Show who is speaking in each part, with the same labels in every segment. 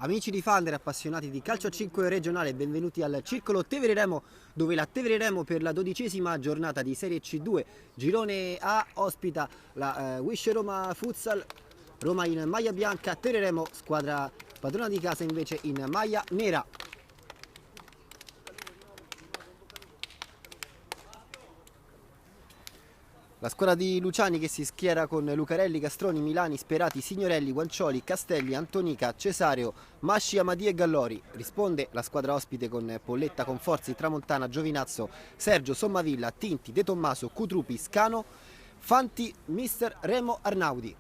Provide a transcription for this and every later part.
Speaker 1: Amici di Thunder, appassionati di calcio a 5 regionale, benvenuti al Circolo Tevere Remo, dove la Tevere Remo per la 12ª giornata di Serie C2 Girone A ospita la Wish Roma Futsal. Roma in maglia bianca, Tevere Remo, squadra padrona di casa, invece in maglia nera. La squadra di Luciani che si schiera con Lucarelli, Castroni, Milani, Sperati, Signorelli, Guancioli, Castelli, Antonica, Cesareo, Masci, Amadì e Gallori. Risponde la squadra ospite con Polletta, Conforzi, Tramontana, Giovinazzo, Sergio, Sommavilla, Tinti, De Tommaso, Cutrupi, Scano, Fanti, Mister Remo Arnaudi.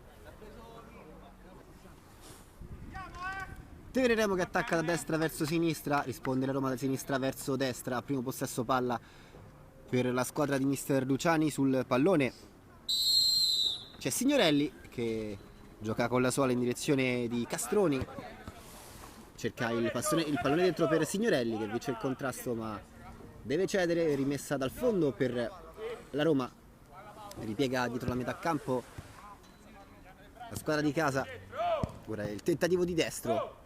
Speaker 1: Tevere Remo che attacca da destra verso sinistra, risponde la Roma da sinistra verso destra, primo possesso palla per la squadra di Mister Luciani. Sul pallone c'è Signorelli che gioca con la sola in direzione di Castroni, cerca il pallone dentro per Signorelli che vince il contrasto ma deve cedere, rimessa dal fondo per la Roma, ripiega dietro la metà campo la squadra di casa. Ora il tentativo di destro,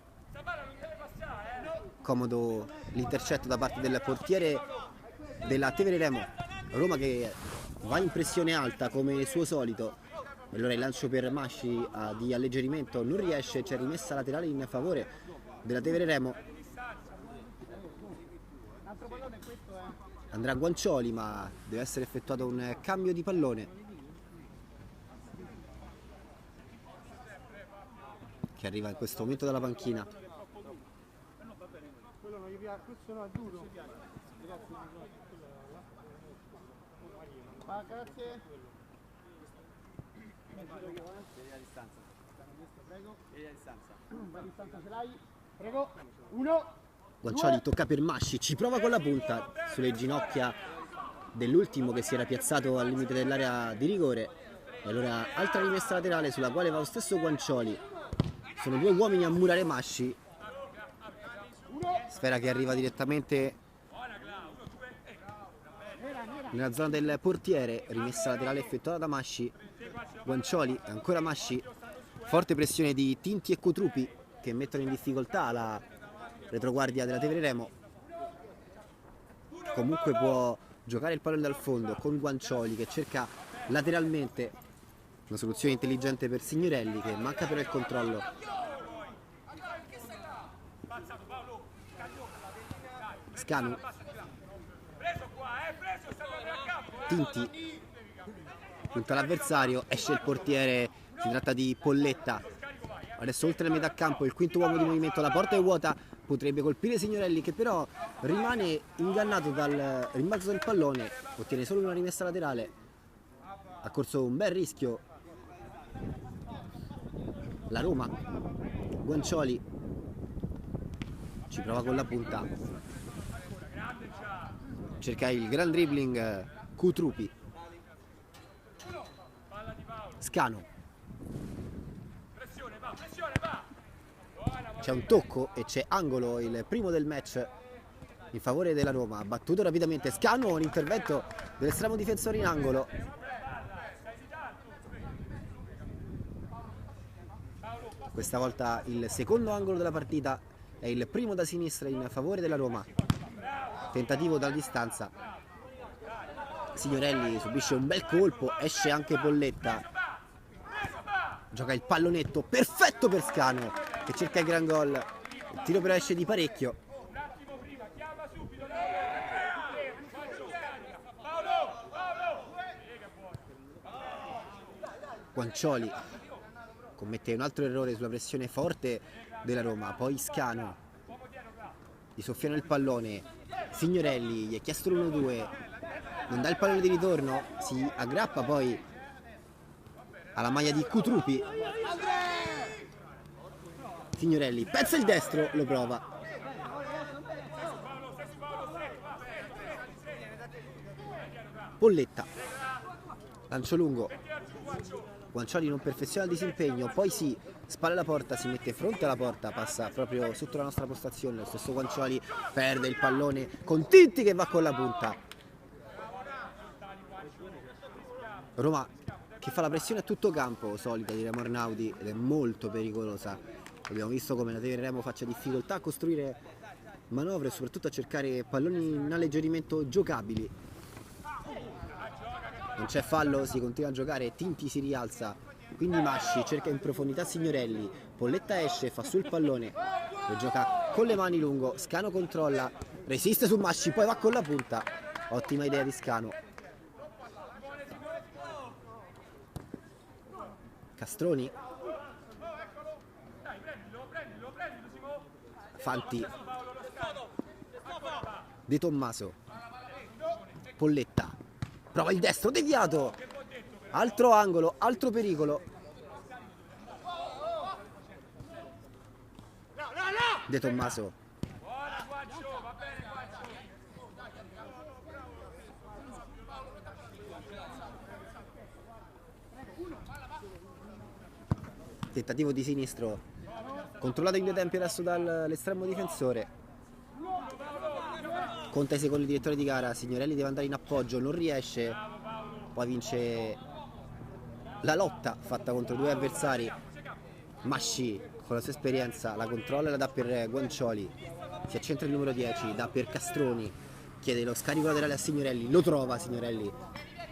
Speaker 1: comodo l'intercetto da parte del portiere della Tevere Remo. Roma che va in pressione alta come suo solito, e allora il lancio per Masci di alleggerimento non riesce, c'è rimessa laterale in favore della Tevere Remo. Andrà Guancioli ma deve essere effettuato un cambio di pallone, che arriva in questo momento dalla panchina.
Speaker 2: Grazie. Prego.
Speaker 1: Guancioli tocca per Masci, ci prova con la punta sulle ginocchia dell'ultimo che si era piazzato al limite dell'area di rigore, e allora altra rimessa laterale sulla quale va lo stesso Guancioli. Sono due uomini a murare Masci, sfera che arriva direttamente nella zona del portiere, rimessa laterale effettuata da Masci. Guancioli, ancora Masci, forte pressione di Tinti e Cutrupi che mettono in difficoltà la retroguardia della Tevere Remo. Comunque può giocare il pallone dal fondo con Guancioli che cerca lateralmente una soluzione intelligente per Signorelli che manca però il controllo. Scanu, Tinti punta l'avversario, esce il portiere, si tratta di Polletta. Adesso oltre la metà campo il quinto uomo di movimento, la porta è vuota, potrebbe colpire Signorelli che però rimane ingannato dal rimbalzo del pallone, ottiene solo una rimessa laterale, ha corso un bel rischio la Roma. Guancioli ci prova con la punta, cerca il gran dribbling Cutrupi. Scano, c'è un tocco e c'è angolo, il primo del match in favore della Roma. Battuto rapidamente Scano, un intervento dell'estremo difensore in angolo. Questa volta il secondo angolo della partita è il primo da sinistra in favore della Roma. Tentativo dalla distanza, Signorelli subisce un bel colpo, esce anche Polletta, gioca il pallonetto perfetto per Scano che cerca il gran gol, il tiro però esce di parecchio. Guancioli commette un altro errore sulla pressione forte della Roma, poi Scano, gli soffiano il pallone, Signorelli gli è chiesto l'1-2, non dà il pallone di ritorno, si aggrappa poi alla maglia di Cutrupi. Signorelli pezza il destro, lo prova. Polletta, lancio lungo, Guancioli non perfeziona il disimpegno, poi si spalla la porta, si mette fronte alla porta, passa proprio sotto la nostra postazione, lo stesso Guancioli perde il pallone con Tinti che va con la punta. Roma che fa la pressione a tutto campo, solita di Remo Arnaudi, ed è molto pericolosa Abbiamo visto come la Tevere Remo faccia difficoltà a costruire manovre e soprattutto a cercare palloni in alleggerimento giocabili. Non c'è fallo, si continua a giocare, Tinti si rialza, quindi Masci cerca in profondità Signorelli, Polletta esce, fa sul pallone, lo gioca con le mani lungo, Scano controlla, resiste su Masci, poi va con la punta, ottima idea di Scano. Castroni, Fanti, De Tommaso, Polletta, prova il destro, deviato, altro angolo, altro pericolo. De Tommaso, tentativo di sinistro, controllato in due tempi adesso dall'estremo difensore. Conta i secondi il direttore di gara, Signorelli deve andare in appoggio, non riesce, poi vince la lotta fatta contro due avversari. Masci con la sua esperienza la controlla e la dà per Guancioli, si accentra il numero 10, dà per Castroni, chiede lo scarico laterale a Signorelli, lo trova Signorelli,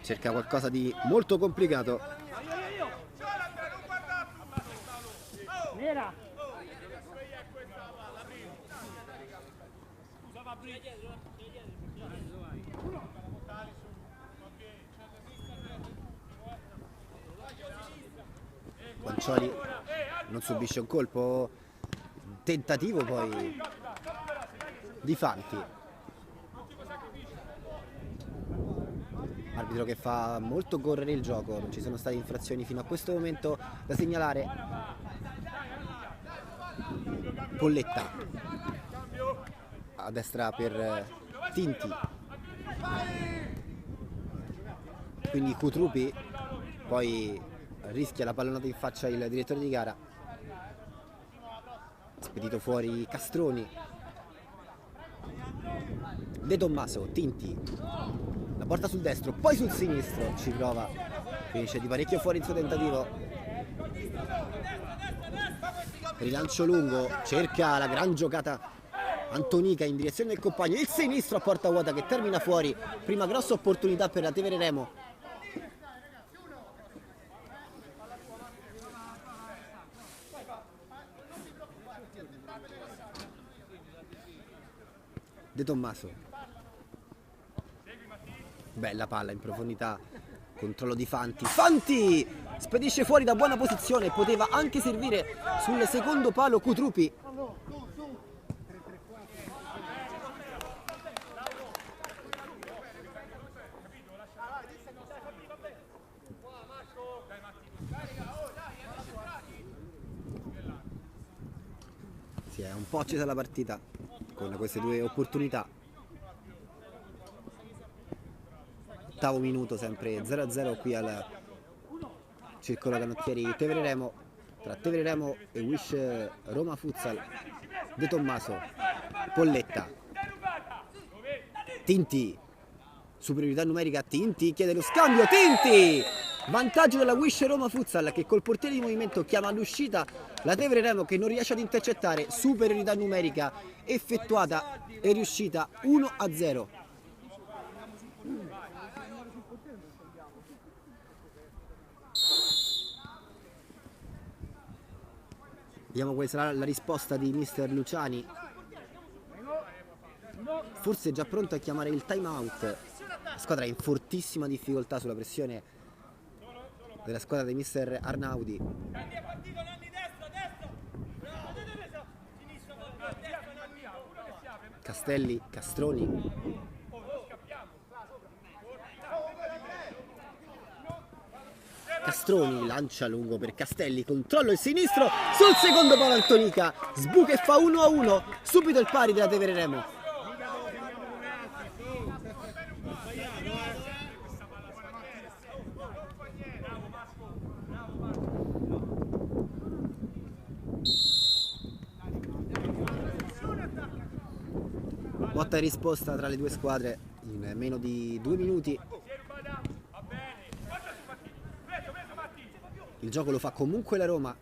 Speaker 1: cerca qualcosa di molto complicato.
Speaker 2: Nera.
Speaker 1: Guancioli non subisce un colpo, tentativo poi di Fanti, arbitro che fa molto correre il gioco, non ci sono state infrazioni fino a questo momento da segnalare. Polletta a destra per Tinti, quindi Cutrupi, poi rischia la pallonata in faccia il direttore di gara, spedito fuori Castroni. De Tommaso, Tinti, la porta sul destro, poi sul sinistro, ci prova, finisce di parecchio fuori il suo tentativo. Rilancio lungo, cerca la gran giocata Antonica in direzione del compagno, il sinistro a porta vuota che termina fuori, prima grossa opportunità per la Tevere Remo. De Tommaso, bella palla in profondità, controllo di Fanti, Fanti spedisce fuori da buona posizione, poteva anche servire sul secondo palo Cutrupi. Si è un po' accesa la partita con queste due opportunità. Ottavo minuto, sempre 0-0 qui al circolo canottieri Tevere Remo, tra Tevere Remo e Wish Roma Futsal. De Tommaso, Polletta, Tinti, superiorità numerica, Tinti chiede lo scambio, Tinti! Vantaggio della Wish Roma Futsal che col portiere di movimento chiama all'uscita la Tevere Remo che non riesce ad intercettare, superiorità numerica effettuata e riuscita 1-0. Vediamo quale sarà la risposta di mister Luciani, forse è già pronto a chiamare il time out. La squadra è in fortissima difficoltà sulla pressione della squadra di mister Arnaudi. Castelli, Castroni, Castroni lancia lungo per Castelli, controllo il sinistro sul secondo palo Antonica, sbuca e fa 1-1, subito il pari della Tevere Remo. Botta e risposta tra le due squadre in meno di 2 minuti. Il gioco lo fa comunque la Roma.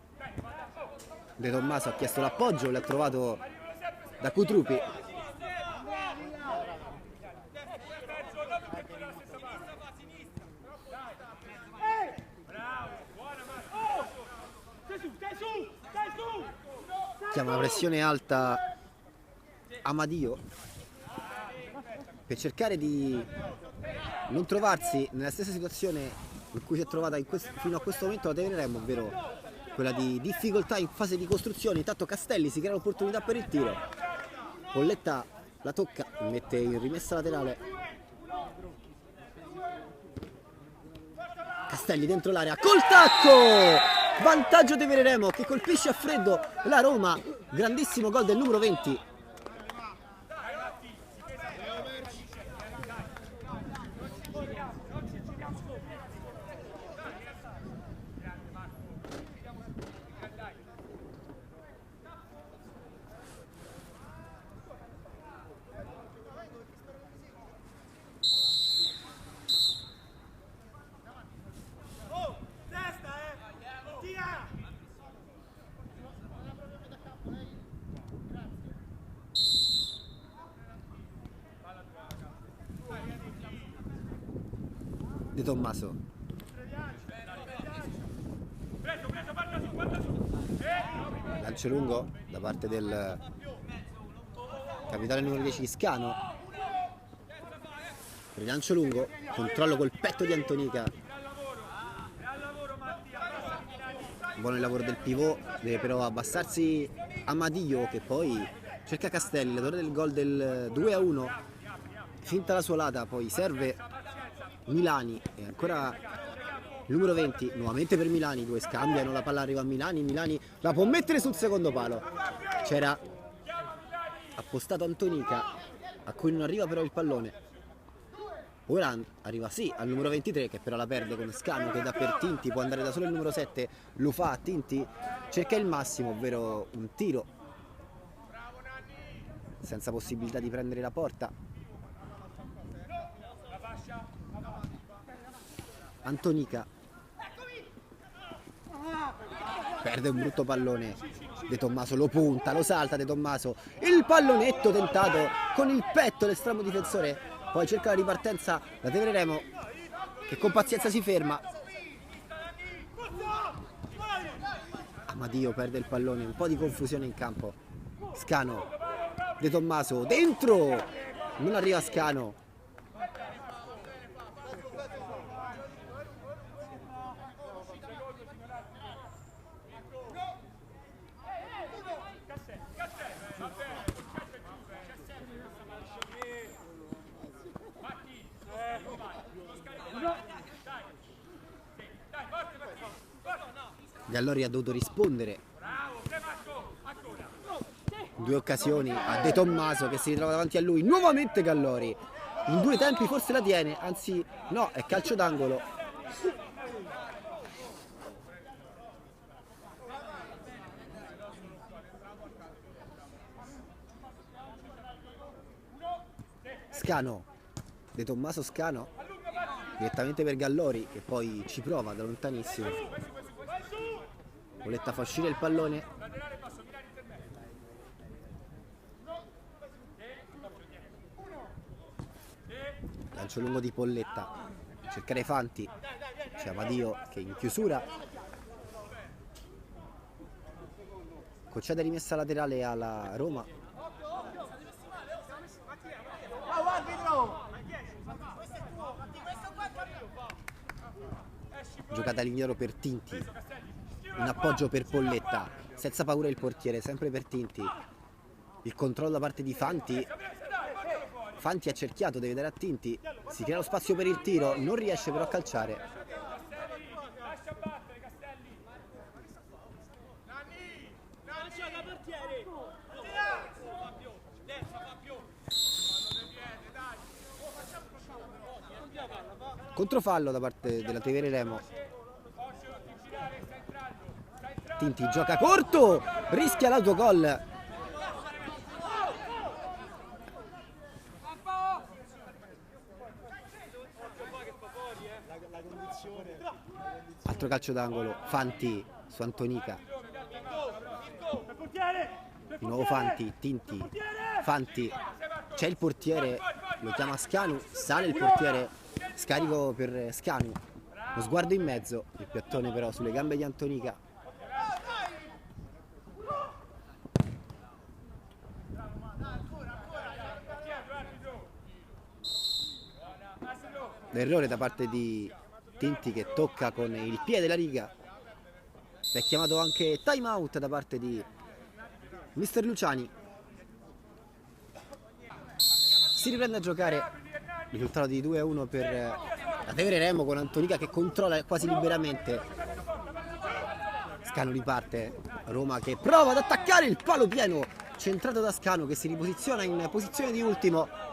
Speaker 1: De Tommaso ha chiesto l'appoggio, l'ha trovato da Cutrupi. Chiama una pressione alta Amadio per cercare di non trovarsi nella stessa situazione in cui si è trovata fino a questo momento la Tevere, ovvero quella di difficoltà in fase di costruzione. Intanto Castelli si crea l'opportunità per il tiro, Polletta la tocca, mette in rimessa laterale, Castelli dentro l'area col tacco, vantaggio Tevere Remo che colpisce a freddo la Roma, grandissimo gol del numero 20. De Tommaso, lancio lungo da parte del capitale numero 10 Scano, rilancio lungo, controllo col petto di Antonica, buono il lavoro del pivot, deve però abbassarsi Amadio che poi cerca Castelli, l'autore del gol del 2-1, finta la sua lata, poi serve Milani e ancora il numero 20 nuovamente per Milani, due scambiano, la palla arriva a Milani, Milani la può mettere sul secondo palo, c'era appostato Antonica a cui non arriva però il pallone, ora arriva sì al numero 23 che però la perde con Scano che dà per Tinti, può andare da solo il numero 7, lo fa a Tinti, cerca il massimo ovvero un tiro senza possibilità di prendere la porta. Antonica perde un brutto pallone, De Tommaso lo punta, lo salta De Tommaso, il pallonetto tentato con il petto l'estremo difensore, poi cerca la ripartenza la Tevere Remo che con pazienza si ferma. Amadio perde il pallone, un po' di confusione in campo, Scano, De Tommaso dentro, non arriva Scano, Gallori ha dovuto rispondere in due occasioni a De Tommaso che si ritrova davanti a lui, nuovamente Gallori in due tempi forse la tiene, anzi no, è calcio d'angolo. Scano, De Tommaso Scano direttamente per Gallori che poi ci prova da lontanissimo, Polletta fa uscire il pallone, lancio lungo di Polletta, cercare Fanti, c'è Amadio che in chiusura, concede rimessa laterale alla Roma, giocata all'indietro per Tinti, in appoggio per Polletta, senza paura il portiere, sempre per Tinti, il controllo da parte di Fanti, Fanti ha cerchiato, deve dare a Tinti, si crea lo spazio per il tiro, non riesce però a calciare. Controfallo da parte della Tevere Remo. Tinti gioca corto, rischia l'autogol. Altro calcio d'angolo, Fanti su Antonica. Di nuovo Fanti, Tinti, Fanti, c'è il portiere, lo chiama Scanu, sale il portiere, scarico per Scanu, lo sguardo in mezzo, il piattone però sulle gambe di Antonica. L'errore da parte di Tinti che tocca con il piede la riga. È chiamato anche time out da parte di Mister Luciani. Si riprende a giocare, risultato di 2-1 per la Tevere Remo, con Antonica che controlla quasi liberamente. Scanu riparte, Roma che prova ad attaccare, il palo pieno centrato da Scanu che si riposiziona in posizione di ultimo.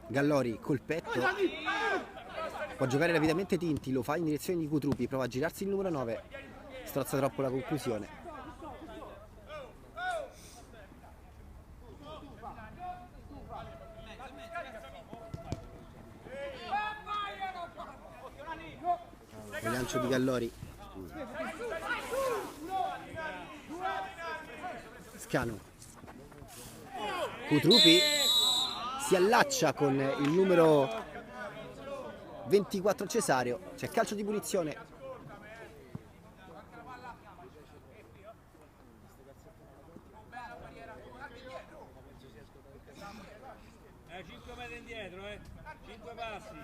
Speaker 1: Gallori col petto, può giocare rapidamente Tinti, lo fa in direzione di Cutrupi, prova a girarsi il numero 9, strozza troppo la conclusione. Il lancio di Gallori, Scanu, Cutrupi si allaccia con il numero 24 Cesario, c'è calcio di punizione.
Speaker 3: 5 metri indietro, 5 passi.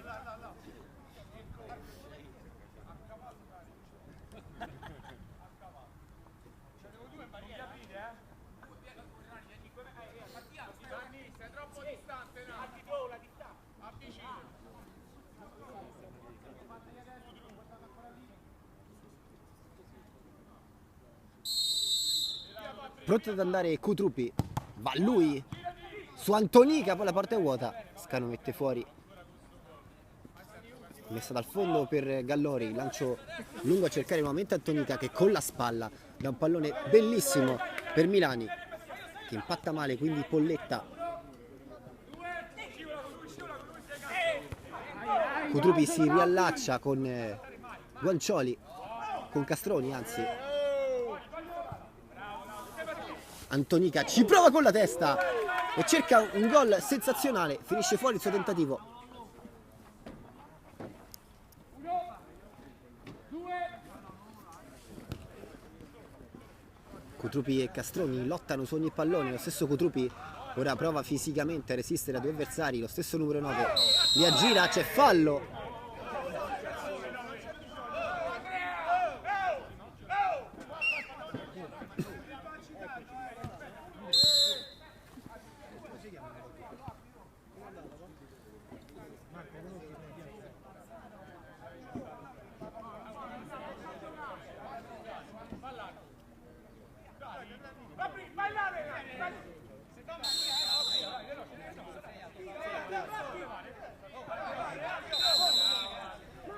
Speaker 1: Pronto ad andare Cutrupi, va lui su Antonica, poi la porta è vuota, Scanu mette fuori, messa dal fondo per Gallori, lancio lungo a cercare nuovamente Antonica che con la spalla da un pallone bellissimo per Milani che impatta male, quindi Polletta. Cutrupi si riallaccia con Guancioli, con Castroni anzi. Antonica ci prova con la testa e cerca un gol sensazionale, finisce fuori il suo tentativo. Cutrupi e Castroni lottano su ogni pallone, lo stesso Cutrupi ora prova fisicamente a resistere a due avversari, lo stesso numero 9 li aggira, c'è fallo.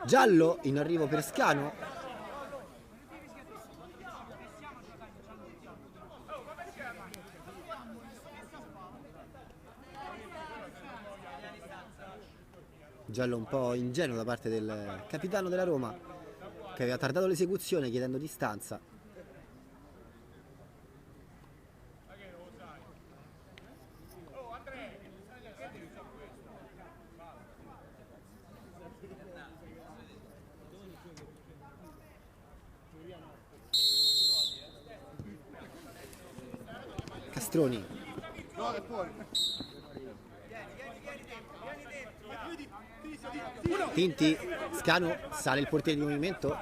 Speaker 1: Giallo in arrivo per Scanu. Giallo un po' ingenuo da parte del capitano della Roma che aveva tardato l'esecuzione chiedendo distanza. Castroni, Tinti, Scanu, sale il portiere di movimento,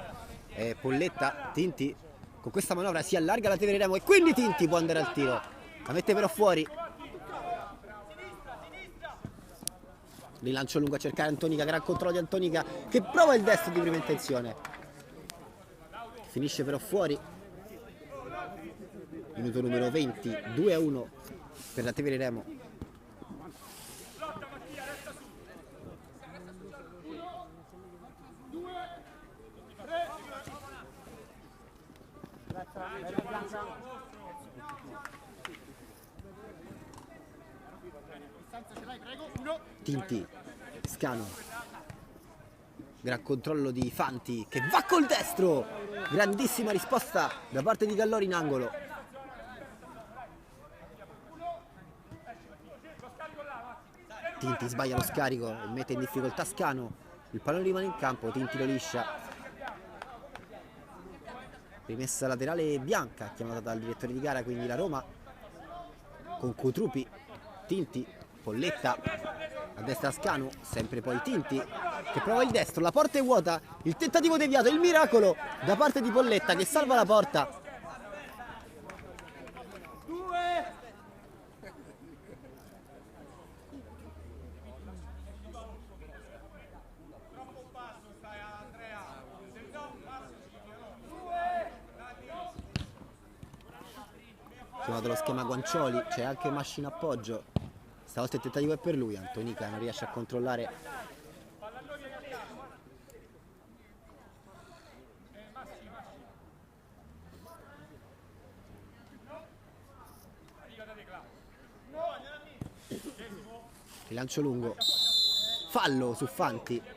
Speaker 1: Polletta, Tinti, con questa manovra si allarga la Tevere Remo e quindi Tinti può andare al tiro, la mette però fuori. Rilancio lungo a cercare Antonica, gran controllo di Antonica che prova il destro di prima intenzione, finisce però fuori. Minuto numero 20, 2-1 per la Tevere Remo. Tinti, Scanu, Gran controllo di Fanti che va col destro. Grandissima risposta da parte di Gallori in angolo. Tinti sbaglia lo scarico e mette in difficoltà Scanu. Il pallone rimane in campo, Tinti lo liscia. Rimessa laterale bianca chiamata dal direttore di gara, quindi la Roma con Cutrupi, Tinti, Polletta, a destra Scanu, sempre poi Tinti che prova il destro, la porta è vuota, il tentativo deviato, il miracolo da parte di Polletta che salva la porta. Chiamato lo schema Guancioli, c'è anche Masci in appoggio. Stavolta il tentativo è per lui, Antonica non riesce a controllare. Il lancio lungo, fallo su Fanti.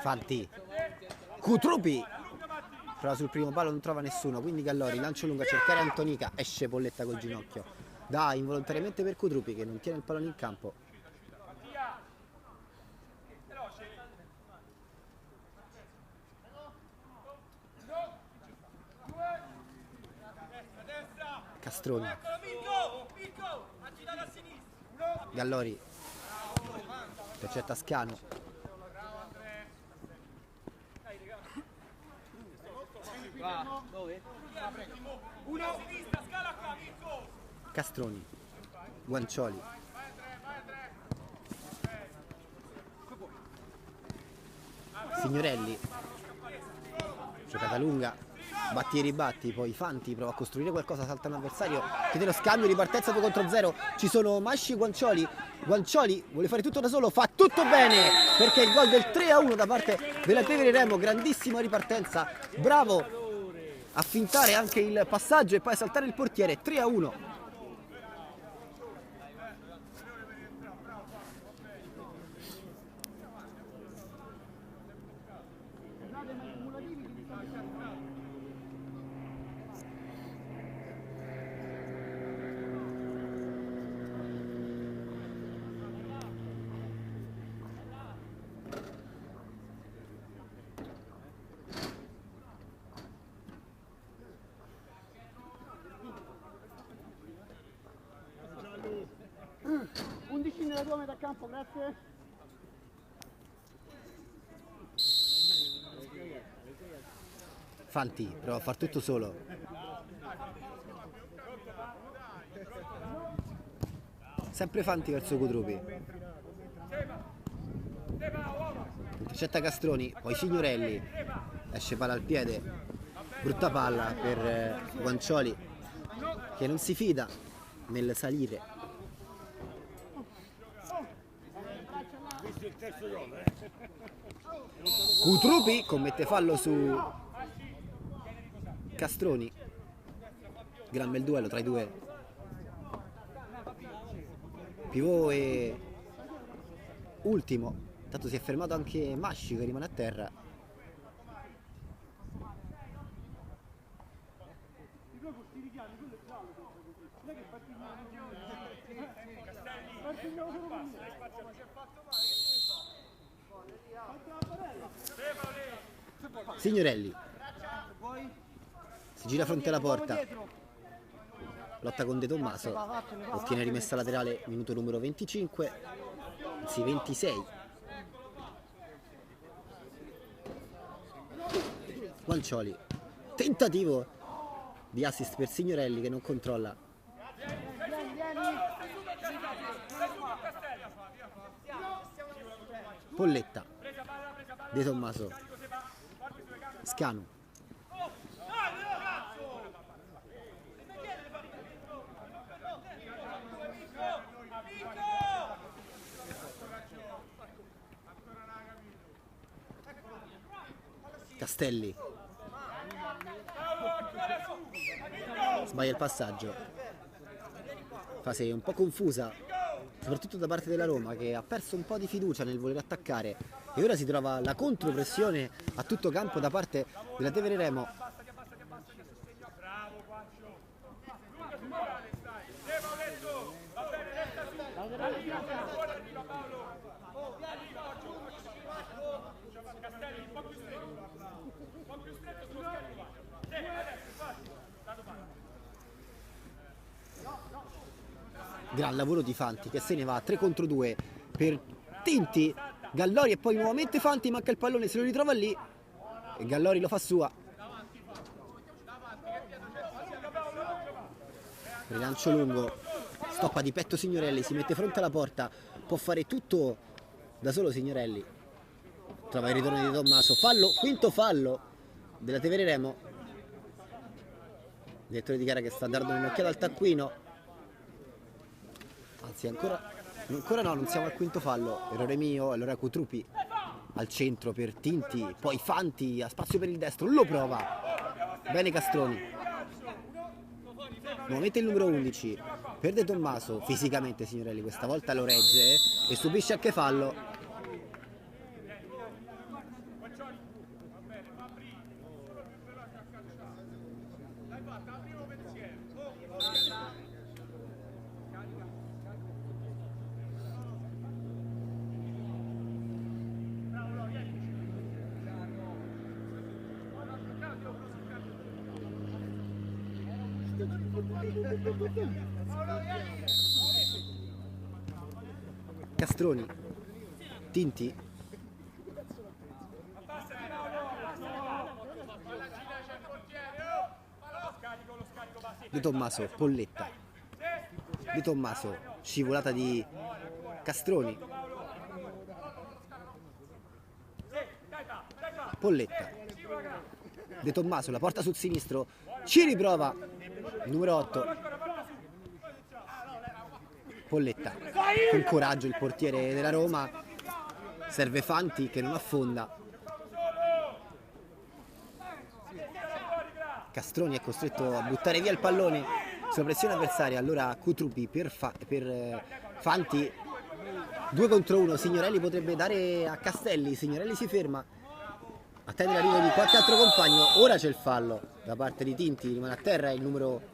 Speaker 1: Fanti, Cutrupi prova sul primo palo, non trova nessuno, quindi Gallori lancio lungo a cercare Antonica, esce Polletta col ginocchio, dà involontariamente per Cutrupi che non tiene il pallone in campo. Castroni, Gallori intercetta Scanu. Castroni, Guancioli, Signorelli, giocata lunga, batti e ribatti, poi Fanti prova a costruire qualcosa, salta un avversario, chiede lo scambio, ripartenza 2 contro 0, ci sono Masci e Guancioli. Guancioli vuole fare tutto da solo, fa tutto bene perché il gol del 3-1 da parte della Tevere Remo, grandissima ripartenza, bravo a fintare anche il passaggio e poi a saltare il portiere. 3-1.
Speaker 2: Nella tua metà campo, grazie.
Speaker 1: Fanti prova a far tutto solo. Sempre Fanti verso Cutrupi. Intercetta Castroni, poi Signorelli. Esce palla al piede. Brutta palla per Guancioli che non si fida nel salire. Cutrupi commette fallo su Castroni. Gran bel duello tra i due, Pivot e Ultimo. Intanto si è fermato anche Masci che rimane a terra. Signorelli si gira fronte alla porta, lotta con De Tommaso, ottiene rimessa laterale minuto numero 25, anzi 26. Guancioli tentativo di assist per Signorelli che non controlla. Polletta, De Tommaso, Scanu. Castelli sbaglia il passaggio, fase un po' confusa soprattutto da parte della Roma, che ha perso un po' di fiducia nel voler attaccare e ora si trova la contropressione a tutto campo da parte della Tevere Remo. Gran lavoro di Fanti che se ne va a 3 contro 2 per Tinti, Gallori e poi nuovamente Fanti, manca il pallone, se lo ritrova lì e Gallori lo fa sua. Rilancio lungo, stoppa di petto Signorelli, si mette fronte alla porta, può fare tutto da solo Signorelli, trova il ritorno di Tommaso, fallo, quinto fallo della Tevere Remo. Il direttore di gara che sta dando un'occhiata al taccuino. Anzi ancora no, non siamo al quinto fallo, errore mio. Allora Cutrupi al centro per Tinti, poi Fanti a spazio per il destro, lo prova bene Castroni, nuovamente il numero 11 per De Tommaso, fisicamente Signorelli questa volta lo regge e subisce anche fallo. Castroni, Tinti, De Tommaso, Polletta, De Tommaso, scivolata di Castroni, Polletta, De Tommaso, la porta sul sinistro, ci riprova, numero 8, Polletta, con coraggio il portiere della Roma, serve Fanti che non affonda. Castroni è costretto a buttare via il pallone sulla pressione avversaria, allora Cutrupi per Fanti, 2 contro 1, Signorelli potrebbe dare a Castelli, Signorelli si ferma, attende l'arrivo di qualche altro compagno, ora c'è il fallo da parte di Tinti, rimane a terra il numero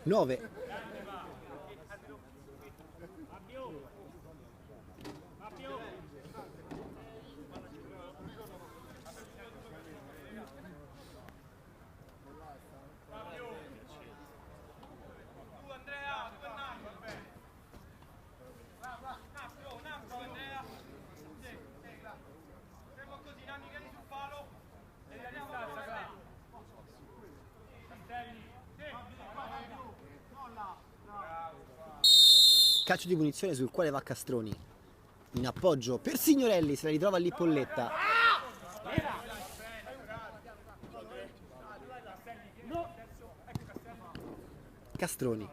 Speaker 1: 9. Calcio di punizione sul quale va Castroni, in appoggio per Signorelli, se la ritrova lì Polletta. Castroni,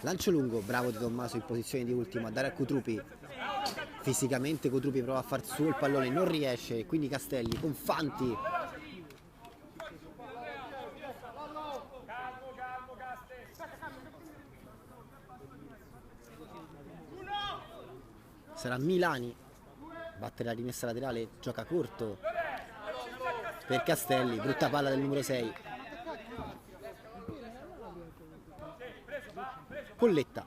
Speaker 1: lancio lungo, bravo De Tommaso in posizione di ultimo a dare a Cutrupi, fisicamente Cutrupi prova a far su il pallone, non riesce, quindi Castelli con Fanti. Sarà Milani, batte la rimessa laterale, gioca corto per Castelli, brutta palla del numero 6. Polletta,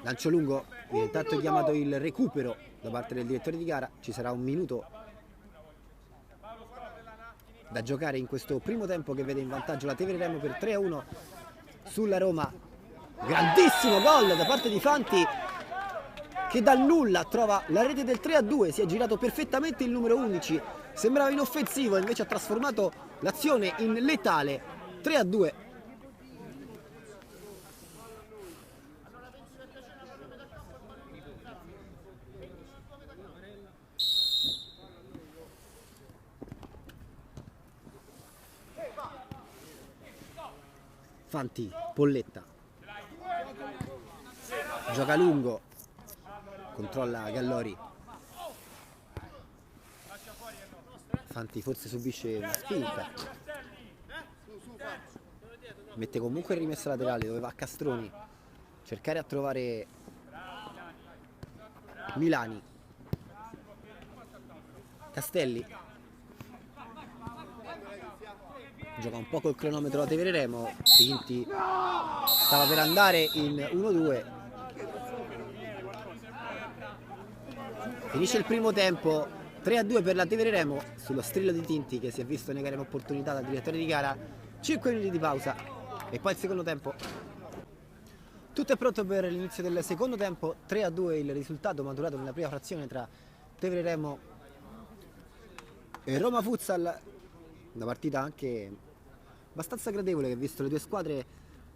Speaker 1: lancio lungo, intanto è chiamato il recupero da parte del direttore di gara, ci sarà 1 minuto da giocare in questo primo tempo che vede in vantaggio la Tevere Remo per 3-1 sulla Roma. Grandissimo gol da parte di Fanti che dal nulla trova la rete del 3-2, si è girato perfettamente il numero 11, sembrava inoffensivo, invece ha trasformato l'azione in letale. 3-2. Fanti, Polletta, gioca lungo, controlla Gallori. Fanti forse subisce una spinta, mette comunque il rimesso laterale dove va Castroni, cercare a trovare Milani. Castelli gioca un po' col cronometro a Tevere Remo. Tinti stava per andare in 1-2. Finisce il primo tempo, 3-2 per la Tevere Remo sullo strillo di Tinti, che si è visto negare un'opportunità dal direttore di gara. 5 minuti di pausa e poi il secondo tempo. Tutto è pronto per l'inizio del secondo tempo. 3-2 il risultato maturato nella prima frazione tra Tevere Remo e Roma Futsal. Una partita anche abbastanza gradevole, che ha visto le due squadre,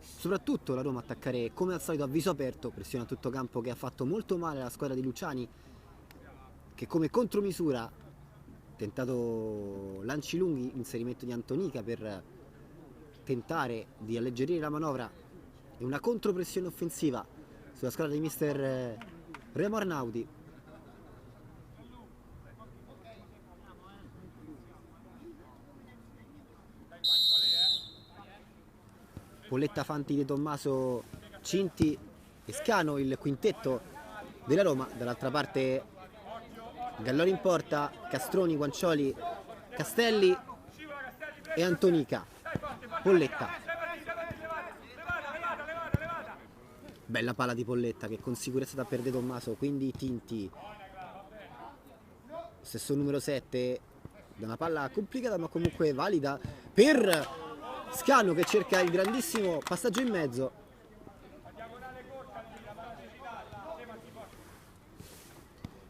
Speaker 1: soprattutto la Roma, attaccare come al solito a viso aperto, pressione a tutto campo che ha fatto molto male alla squadra di Luciani, che come contromisura ha tentato lanci lunghi, inserimento di Antonica per tentare di alleggerire la manovra, e una contropressione offensiva sulla squadra di mister Remo Arnaudi. Polletta, Fanti, De Tommaso, Cinti e Scano il quintetto della Roma. Dall'altra parte Gallori in porta, Castroni, Guancioli, Castelli e Antonica. Polletta, bella palla di Polletta che con sicurezza dà per De Tommaso, quindi Tinti, stesso numero 7, da una palla complicata ma comunque valida per Scano, che cerca il grandissimo passaggio in mezzo.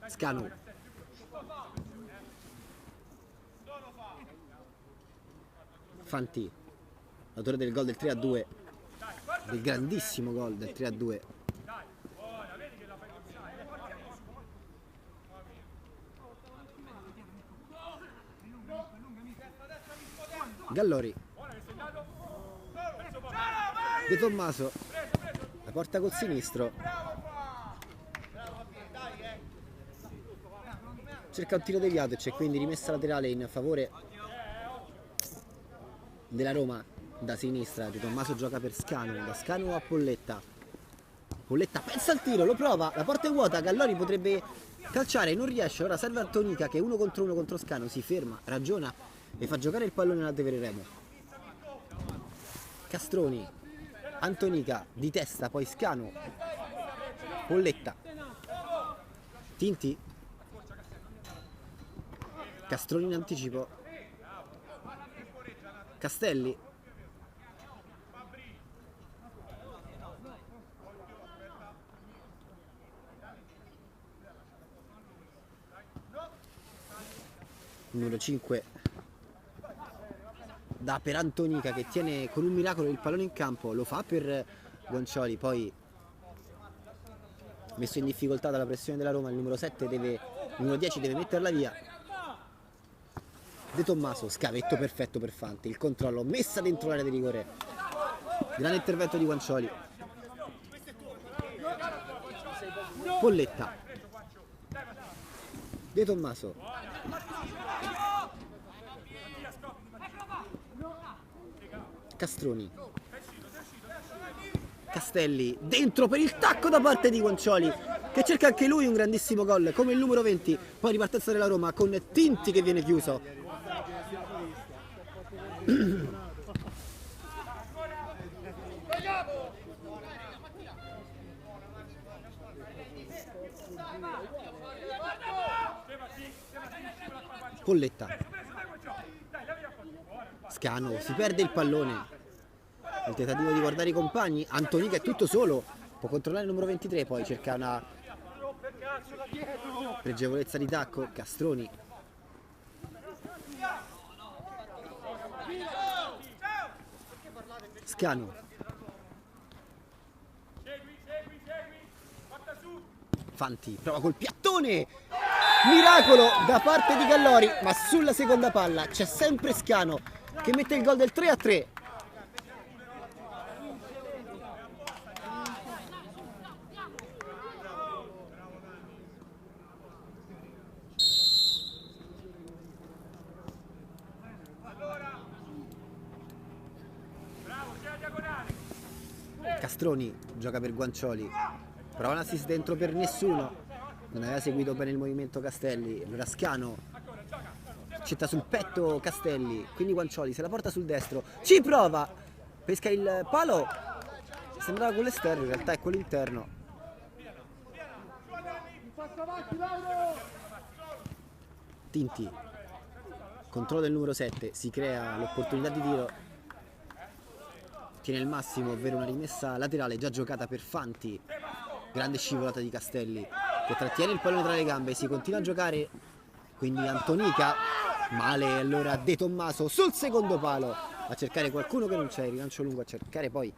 Speaker 1: Scano, Fanti, autore del gol del 3-2, del grandissimo gol del 3-2. Gallori, De Tommaso, la porta col sinistro, cerca un tiro deviato e c'è quindi rimessa laterale in favore della Roma da sinistra. De Tommaso gioca per Scano, da Scano a Polletta. Polletta pensa al tiro, lo prova, la porta è vuota, Gallori potrebbe calciare, non riesce. Ora serve Antonica che 1 contro Scano, si ferma, ragiona e fa giocare il pallone alla Tevere Remo. Castroni, Antonica di testa, poi Scano, Polletta, Tinti, Castroni in anticipo, Castelli, numero 5 da per Antonica, che tiene con un miracolo il pallone in campo, lo fa per Guancioli, poi messo in difficoltà dalla pressione della Roma, il numero 7 il numero 10 deve metterla via. De Tommaso, scavetto perfetto per Fanti, il controllo, messa dentro l'area di rigore, grande intervento di Guancioli. Polletta, De Tommaso, Castroni, Castelli, dentro per il tacco da parte di Guancioli, che cerca anche lui un grandissimo gol come il numero 20. Poi ripartenza della Roma con Tinti che viene chiuso. Polletta, Scano, si perde il pallone, il tentativo di guardare i compagni. Antonica è tutto solo, può controllare il numero 23, poi cerca una pregevolezza di tacco. Castroni, Scanu. Fanti prova col piattone. Miracolo da parte di Gallori, ma sulla seconda palla c'è sempre Scanu che mette il gol del 3-3. Castroni gioca per Guancioli, prova un assist dentro per nessuno, non aveva seguito bene il movimento Castelli, allora Scanu accetta sul petto Castelli, quindi Guancioli se la porta sul destro, ci prova, pesca il palo, sembrava quello esterno, in realtà è quello interno. Tinti, controllo del numero 7, si crea l'opportunità di tiro, tiene il massimo, ovvero una rimessa laterale già giocata per Fanti, grande scivolata di Castelli che trattiene il pallone tra le gambe, si continua a giocare, quindi Antonica, male allora De Tommaso sul secondo palo a cercare qualcuno che non c'è, rilancio lungo a cercare poi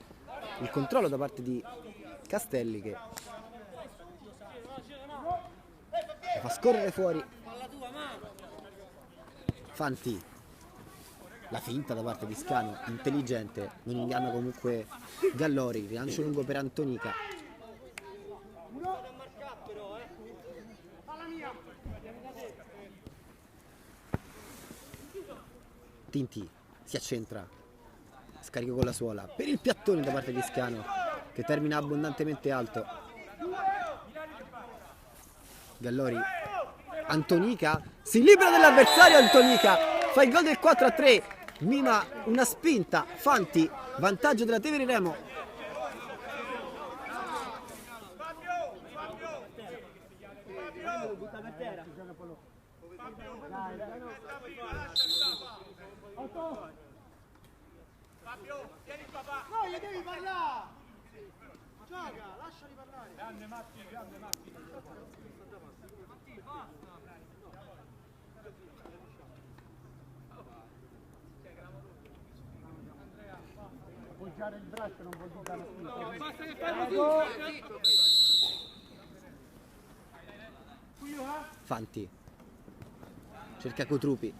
Speaker 1: il controllo da parte di Castelli che fa scorrere fuori. Fanti, la finta da parte di Scanu, intelligente, non inganna comunque Gallori, rilancio lungo per Antonica. Tinti si accentra, scarico con la suola per il piattone da parte di Scanu che termina abbondantemente alto. Gallori, Antonica si libera dell'avversario, Antonica fa il gol del 4-3, mima una spinta, Fanti, vantaggio della Tevere Remo.
Speaker 2: Fabio, vieni papà! No, gli devi parlare! Gioca, lasciali parlare! Grande Matti, grande Matti! Poggiare il braccio non vuol dire la spinta. Basta che fai così!
Speaker 1: Fanti cerca Cotrupi,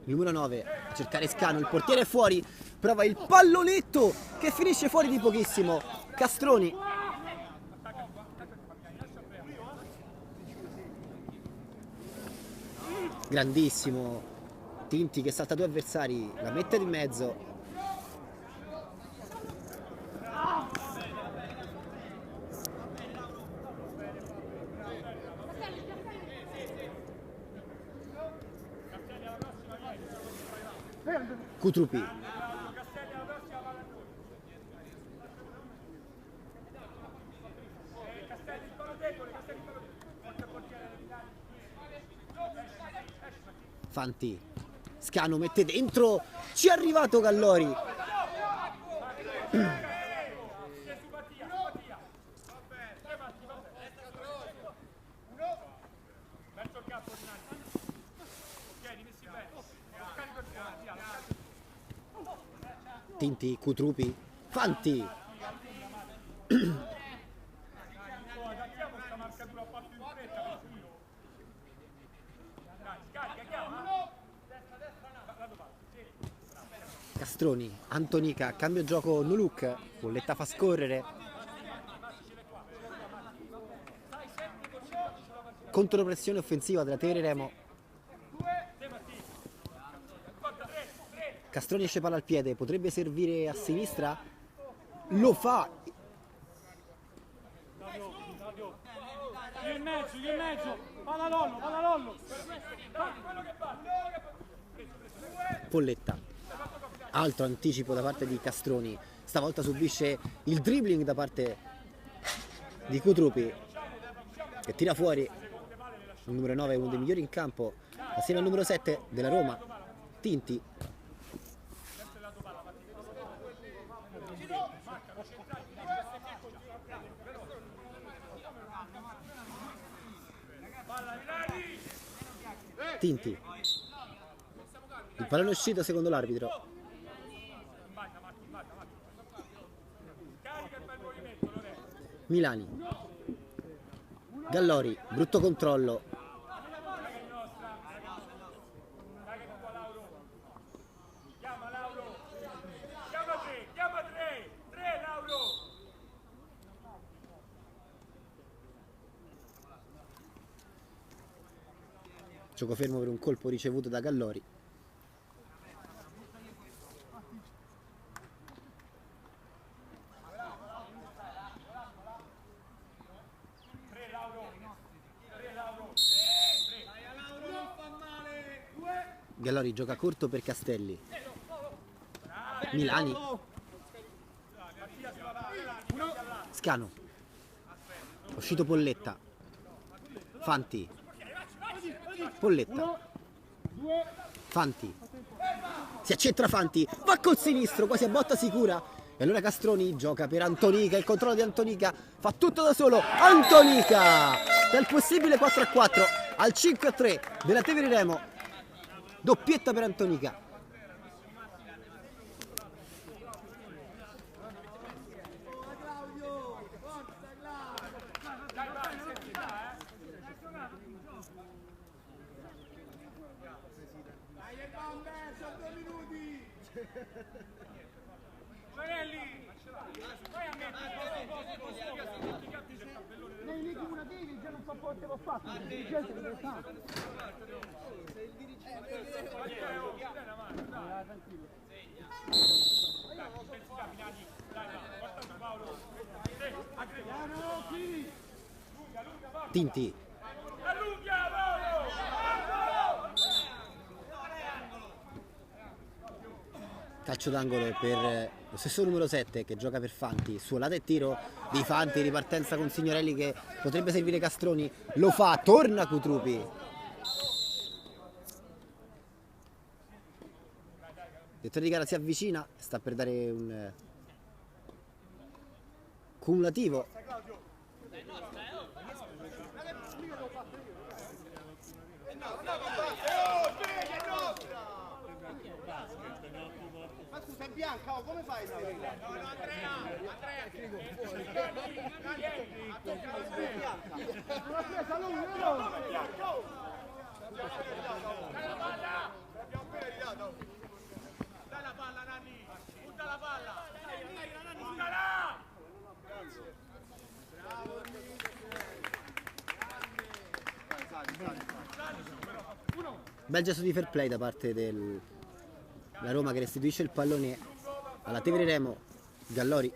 Speaker 1: il numero 9 a cercare Scanu, il portiere è fuori, prova il pallonetto che finisce fuori di pochissimo. Castroni, grandissimo Tinti che salta due avversari, la mette in mezzo. Cutrupi, Fanti, Scanu mette dentro, ci è arrivato Gallori. Tinti, Cutrupi, Fanti. Castroni, Antonica, cambio gioco no look, Bolletta fa scorrere. Contropressione offensiva della Tevere Remo. Castroni esce palla al piede, potrebbe servire a sinistra, lo fa.
Speaker 2: Gli in mezzo, palla Lollo.
Speaker 1: Polletta, altro anticipo da parte di Castroni, stavolta subisce il dribbling da parte di Cutrupi che tira fuori il numero 9, uno dei migliori in campo assieme al numero 7 della Roma, Tinti. Tinti. Il pallone è uscito secondo l'arbitro. Milani. Gallori, brutto controllo.
Speaker 3: Chiama tre, Lauro.
Speaker 1: Gioco fermo per un colpo ricevuto da Gallori. Gallori gioca corto per Castelli. Milani. Scano. Uscito Polletta. Fanti. Polletta. Fanti. Si accentra Fanti. Va col sinistro, quasi a botta sicura. E allora Castroni gioca per Antonica. Il controllo di Antonica. Fa tutto da solo. Antonica! Dal possibile 4-4 al 5-3 della Tevere Remo. Doppietta per Antonica. Tinti. Calcio d'angolo per lo stesso numero 7 che gioca per Fanti. Suolata e tiro di Fanti, ripartenza con Signorelli che potrebbe servire Castroni. Lo fa, torna Cutrupi. Direttore di gara si avvicina, sta per dare un cumulativo.
Speaker 2: Ma scusa, è bianca, oh, come fai? No, Andrea! L'ha presa lui, no? Dai la palla! L'abbiamo appena ridato! Dai la palla, Nanni! Butta la palla! Buttala! Grazie! Bravo,
Speaker 1: Bel gesto di fair play da parte della Roma che restituisce il pallone alla Tevere Remo. Gallori.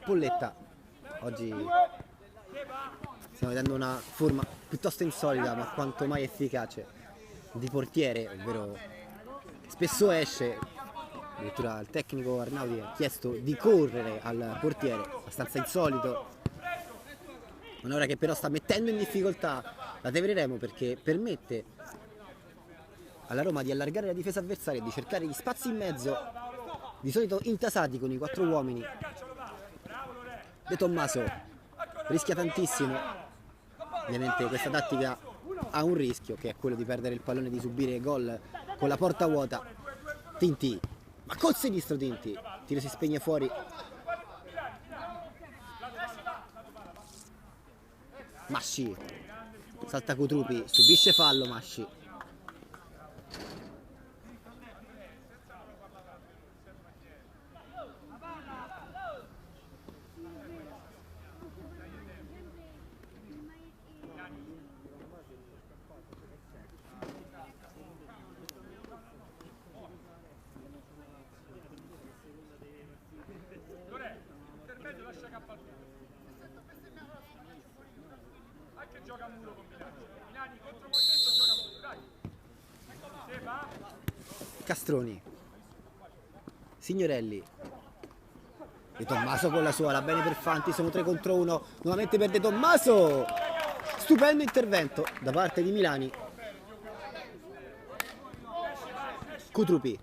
Speaker 1: Polletta. Oggi stiamo vedendo una forma piuttosto insolita ma quanto mai efficace di portiere, ovvero spesso esce. Addirittura il tecnico Arnaudi ha chiesto di correre al portiere, abbastanza insolito. Un'ora che però sta mettendo in difficoltà la Tevere Remo perché permette alla Roma di allargare la difesa avversaria e di cercare gli spazi in mezzo, di solito intasati con i 4 uomini. De Tommaso rischia tantissimo. Ovviamente questa tattica ha un rischio che è quello di perdere il pallone e di subire gol con la porta vuota. Tinti. Ma col sinistro Tinti, tiro si spegne fuori. Masci, salta Cutrupi, subisce fallo Masci.
Speaker 3: Gioca a muro con Milani. Milani contro movimento gioca a muro, dai. Sepa.
Speaker 1: Castroni. Signorelli. De Tommaso con la sua, la bene per Fanti, sono 3 contro 1. Nuovamente per De Tommaso. Stupendo intervento da parte di Milani. Cutrupi.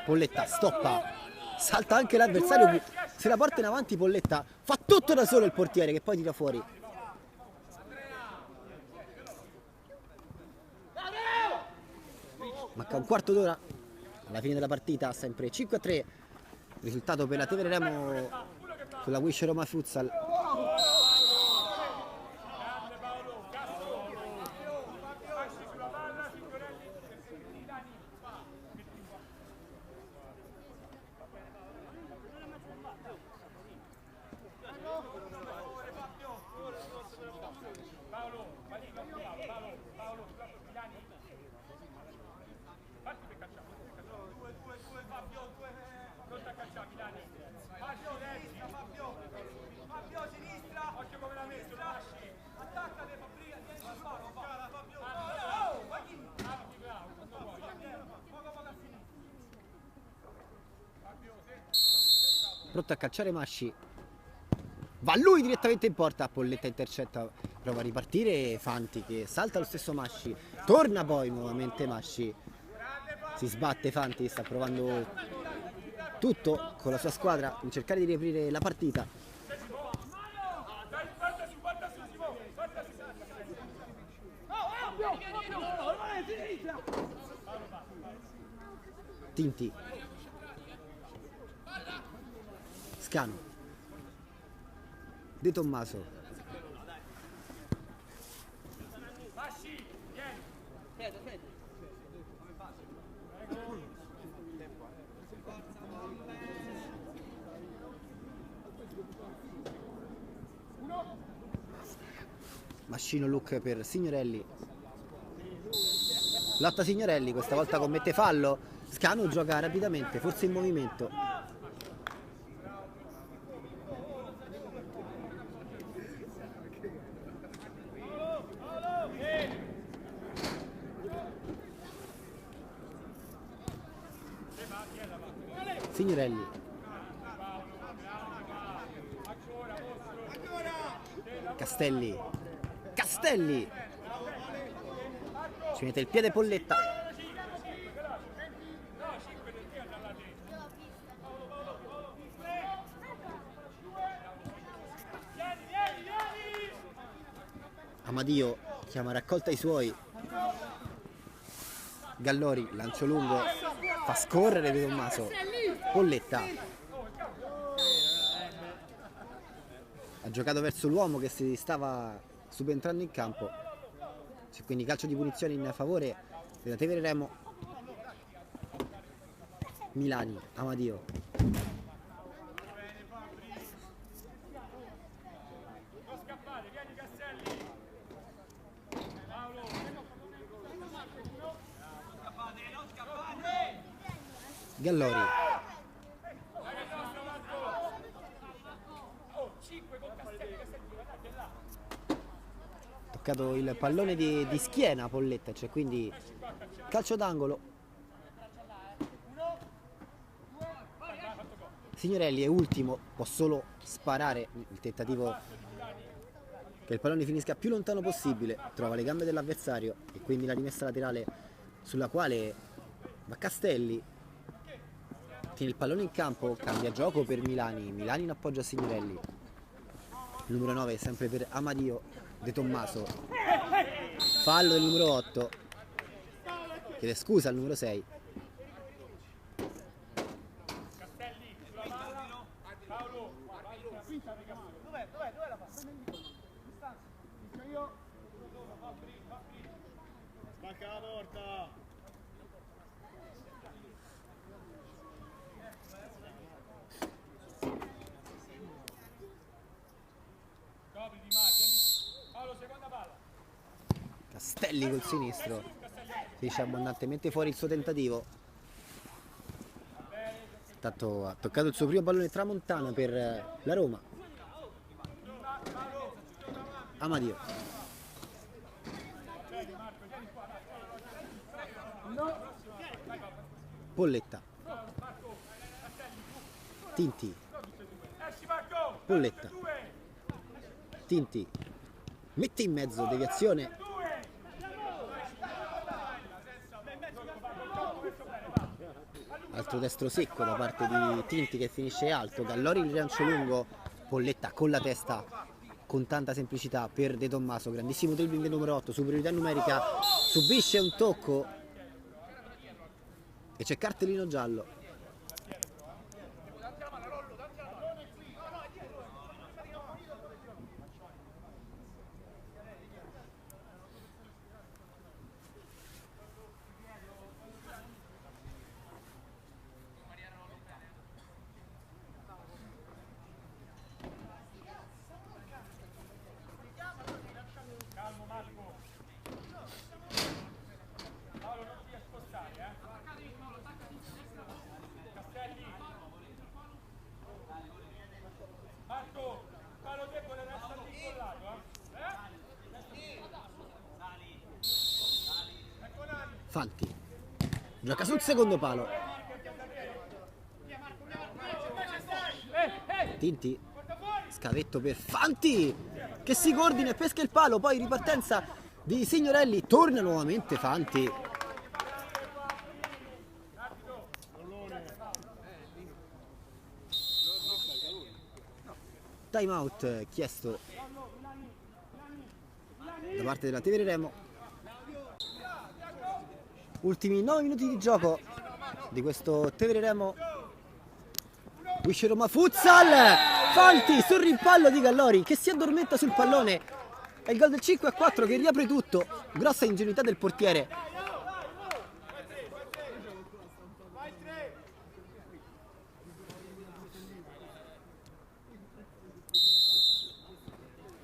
Speaker 1: Polletta stoppa. salta anche l'avversario, se la porta in avanti Polletta, fa tutto da solo il portiere che poi tira fuori. Manca un quarto d'ora alla fine della partita, sempre 5-3, risultato per la Tevere Remo sulla Wish Roma Futsal. Pronto a calciare Masci, va lui direttamente in porta, Polletta intercetta, prova a ripartire Fanti che salta lo stesso Masci, torna poi nuovamente Masci, si sbatte Fanti, sta provando tutto con la sua squadra in cercare di riaprire la partita. Tinti, Scano, De Tommaso, Mascino look per Signorelli, lotta Signorelli, questa volta commette fallo, Scano gioca rapidamente, forse in movimento. Signorelli, Castelli, Castelli, ci mette il piede Polletta, Amadio chiama raccolta i suoi, Gallori, lancio lungo, fa scorrere De Tommaso, Polletta ha giocato verso l'uomo che si stava subentrando in campo, c'è quindi calcio di punizione in favore della Tevere Remo. Milani, Amadio, Gallori, toccato il pallone di schiena Polletta, cioè quindi calcio d'angolo. Signorelli è ultimo, può solo sparare, il tentativo che il pallone finisca più lontano possibile, trova le gambe dell'avversario e quindi la rimessa laterale sulla quale va Castelli, tiene il pallone in campo, cambia gioco per Milani, Milani in appoggio a Signorelli, il numero 9 sempre per Amadio, De Tommaso, fallo del numero 8, chiede scusa al numero 6.
Speaker 2: Spacca la porta!
Speaker 1: Castelli col sinistro, si esce abbondantemente fuori il suo tentativo. Intanto ha toccato il suo primo pallone tramontana per la Roma. Amadio, Polletta, Tinti, Polletta, Tinti, mette in mezzo, deviazione. altro destro secco da parte di Tinti che finisce alto, Gallori il rilancio lungo, Polletta con la testa con tanta semplicità per De Tommaso, grandissimo dribbling del numero 8, superiorità numerica, subisce un tocco e c'è cartellino giallo.
Speaker 3: Calmo Marco. Paolo non ti spostare, Castelli. Marco, palo debole resta lì incollato, Ecco Nani.
Speaker 1: Fanti gioca sul secondo palo, Tinti, scavetto per Fanti che si coordina e pesca il palo, poi ripartenza di Signorelli, torna nuovamente Fanti. Time out chiesto da parte della Tevere Remo. Ultimi 9 minuti di gioco di questo Tevere Remo Wisce Roma Futsal. Fanti sul rimpallo di Gallori che si addormenta sul pallone. È il gol del 5-4 che riapre tutto. Grossa ingenuità del portiere.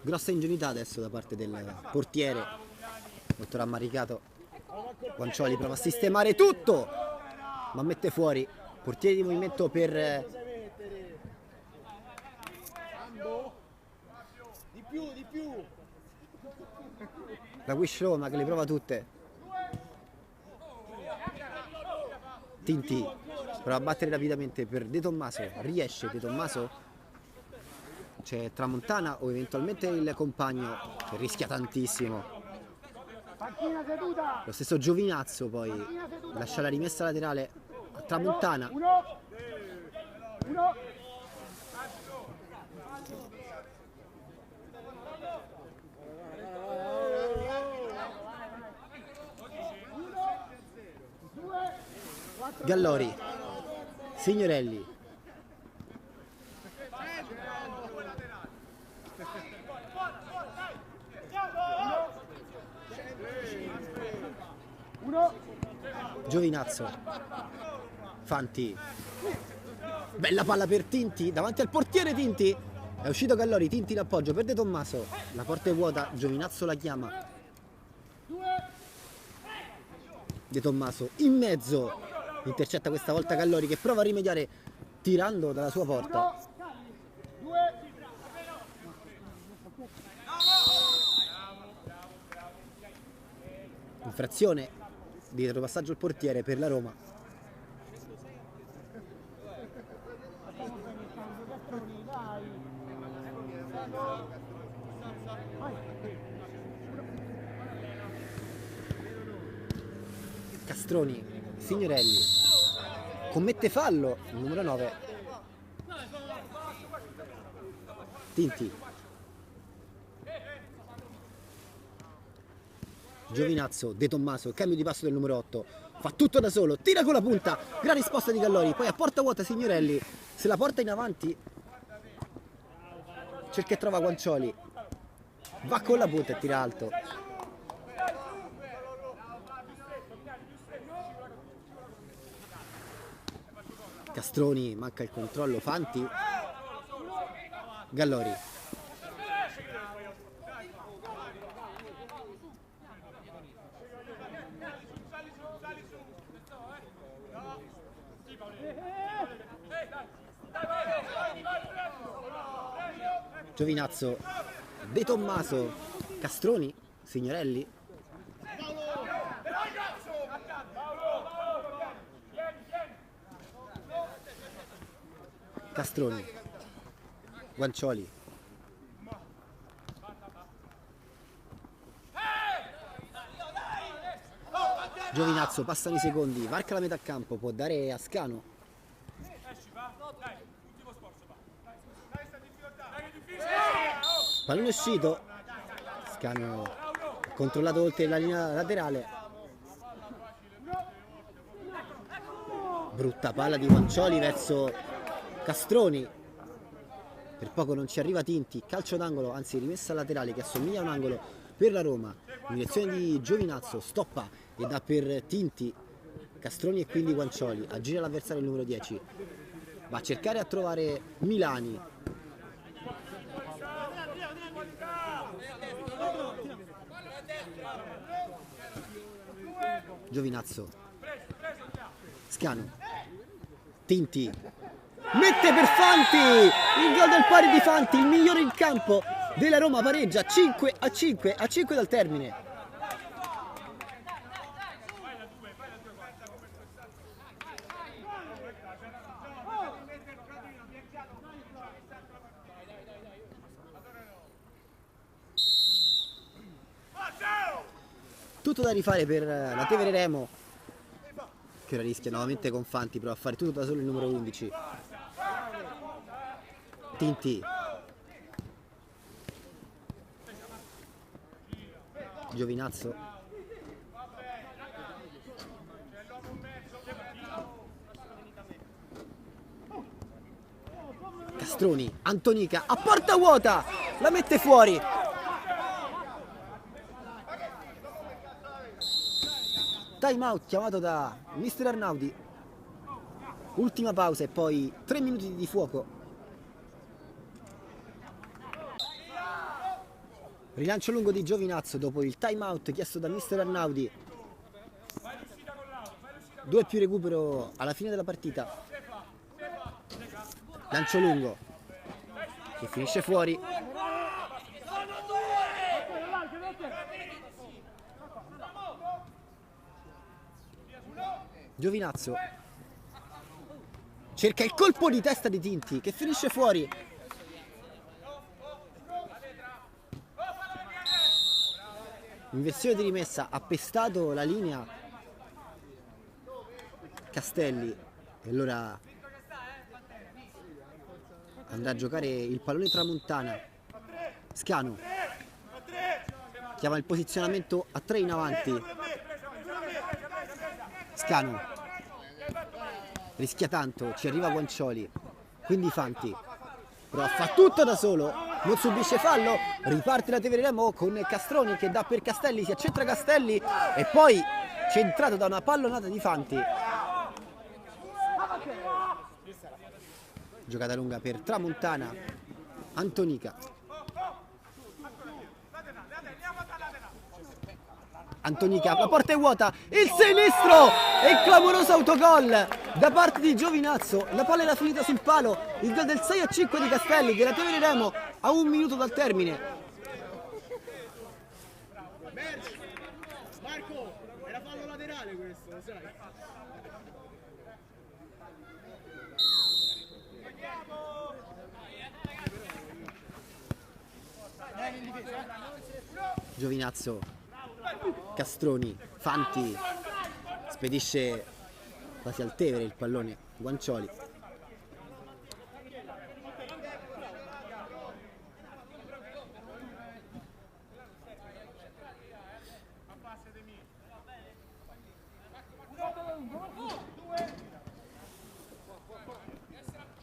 Speaker 1: Grossa ingenuità adesso da parte del portiere, molto rammaricato. Guancioli prova a sistemare tutto, ma mette fuori. Portiere di movimento per
Speaker 2: Di più.
Speaker 1: la Wish Roma che le prova tutte. Tinti prova a battere rapidamente per De Tommaso, riesce De Tommaso. C'è Tramontana o eventualmente il compagno che rischia tantissimo. Lo stesso Giovinazzo poi lascia la rimessa laterale a Tramontana. Gallori, Signorelli, Giovinazzo, Fanti, bella palla per Tinti, davanti al portiere Tinti, è uscito Gallori, Tinti in appoggio per De Tommaso, la porta è vuota, Giovinazzo la chiama, De Tommaso in mezzo, intercetta questa volta Gallori che prova a rimediare tirando dalla sua porta. Infrazione di retropassaggio al portiere per la Roma. Castroni, Signorelli commette fallo il numero 9. Tinti, Giovinazzo, De Tommaso, cambio di passo del numero 8, fa tutto da solo, tira con la punta, gran risposta di Gallori, poi a porta vuota Signorelli, se la porta in avanti, cerca e trova Guancioli, va con la punta e tira alto. Castroni, manca il controllo, Fanti, Gallori. Giovinazzo, De Tommaso, Castroni, Signorelli. Castroni, Guancioli, Giovinazzo, passano i secondi, varca la metà campo, può dare a Scanu.
Speaker 3: Esci, va. Dai, ultimo sforzo, va. Dai, sta in difficoltà. Dai, che è difficile.
Speaker 1: Pallone uscito. Scanu controllato oltre la linea laterale. Brutta palla di Guancioli verso Castroni. Per poco non ci arriva Tinti. Calcio d'angolo, anzi rimessa laterale che assomiglia a un angolo per la Roma. In direzione di Giovinazzo, stoppa e dà per Tinti. Castroni e quindi Guancioli. Aggira l'avversario il numero 10. Va a cercare a trovare Milani. Giovinazzo. Scanu. Tinti. Mette per Fanti! Il gol del pari di Fanti, il migliore in campo della Roma, pareggia 5-5, a 5 dal termine. Tutto da rifare per la Tevere Remo, che ora rischia nuovamente con Fanti, prova a fare tutto da solo il numero 11. Tinti. Giovinazzo. Castroni, Antonica a porta vuota, la mette fuori. Time out chiamato da mister Arnaudi. Ultima pausa e poi 3 minuti di fuoco. Rilancio lungo di Giovinazzo dopo il time out chiesto da mister Arnaudi. 2 più recupero alla fine della partita. Lancio lungo che finisce fuori. Giovinazzo cerca il colpo di testa di Tinti che finisce fuori. Inversione di rimessa, ha pestato la linea Castelli e allora andrà a giocare il pallone Tramontana. Scanu chiama il posizionamento a 3 in avanti. Scanu rischia tanto, ci arriva Guancioli, quindi Fanti prova a fare tutto da solo, non subisce fallo, riparte la Tevere Remo con Castroni che dà per Castelli, si accentra Castelli e poi centrato da una pallonata di Fanti. Giocata lunga per Tramontana, Antonica. Antonica, la porta è vuota, il sinistro e il clamoroso autogol da parte di Giovinazzo. La palla era finita sul palo, il gol del 6-5 di Castelli della Tevere Remo a 1 minuto dal termine.
Speaker 2: Marco, era fallo laterale questo, lo sai?
Speaker 1: Giovinazzo, Castroni, Fanti, spedisce quasi al Tevere il pallone, Guancioli.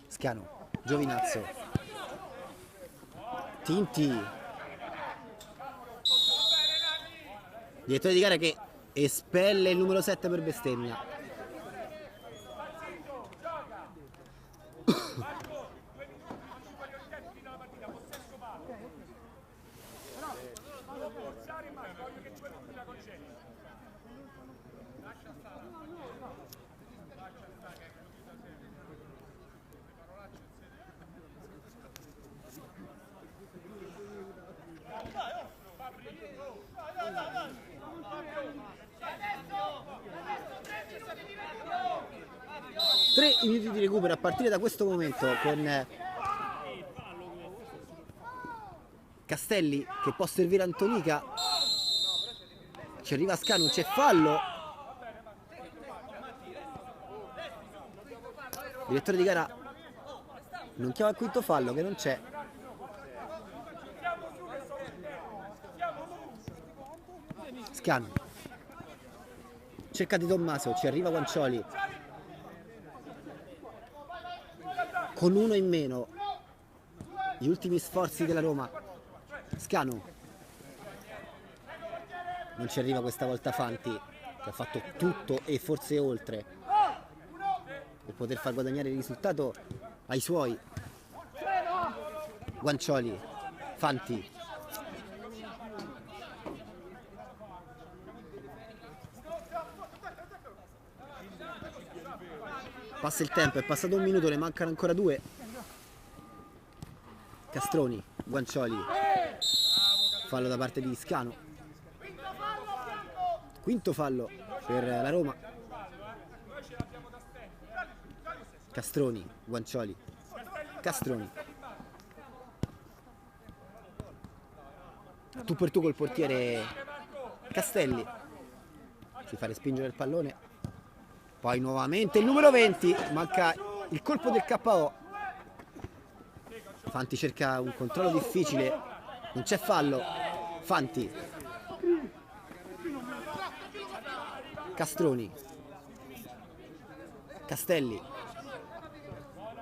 Speaker 1: Scanu, Giovinazzo, Tinti. Direttore di gara che espelle il numero 7 per bestemmia. I minuti di recupero a partire da questo momento con Castelli che può servire Antonica. Ci arriva Scanu, c'è fallo direttore di gara non chiama il quinto fallo, che non c'è. Scanu cerca Di Tommaso, ci arriva Guancioli con uno in meno, gli ultimi sforzi della Roma. Scanu, non ci arriva questa volta Fanti, che ha fatto tutto e forse oltre per poter far guadagnare il risultato ai suoi. Guancioli, Fanti, passa il tempo, è passato un minuto, ne mancano ancora 2. Castroni, Guancioli, fallo da parte di Scanu, quinto fallo per la Roma. Castroni, Guancioli, Castroni, tu per tu col portiere Castelli, si fa respingere il pallone. Poi nuovamente il numero 20, manca il colpo del KO. Fanti cerca un controllo difficile, non c'è fallo. Fanti, Castroni, Castelli,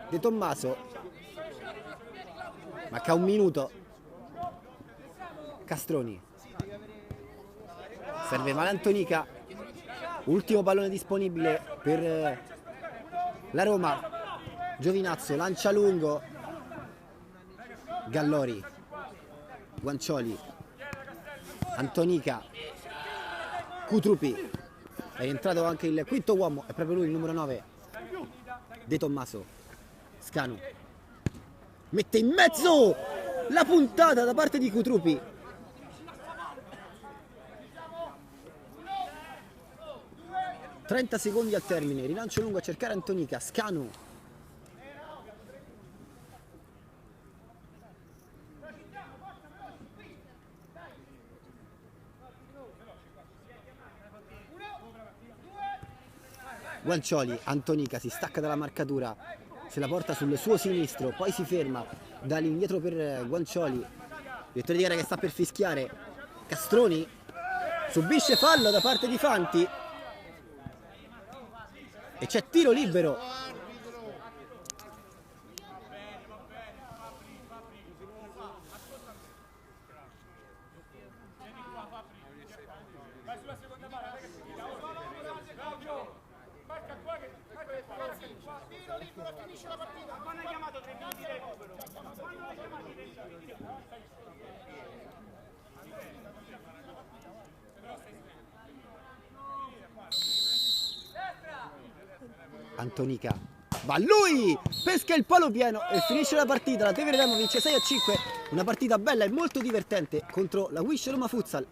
Speaker 1: De Tommaso, manca un minuto. Castroni, serve male Antonica. Ultimo pallone disponibile per la Roma. Giovinazzo lancia lungo. Gallori, Guancioli, Antonica, Cutrupi. È rientrato anche il quinto uomo, è proprio lui il numero 9. De Tommaso, Scanu, mette in mezzo la puntata da parte di Cutrupi. 30 secondi al termine, rilancio lungo a cercare Antonica. Scanu, Guancioli, Antonica si stacca dalla marcatura, se la porta sul suo sinistro, poi si ferma, da all'indietro per Guancioli, direttore di gara che sta per fischiare. Castroni subisce fallo da parte di Fanti e c'è tiro libero. Antonica, va lui, pesca il palo pieno e finisce la partita. La Tevere Remo vince 6-5, una partita bella e molto divertente contro la Wish Roma Futsal.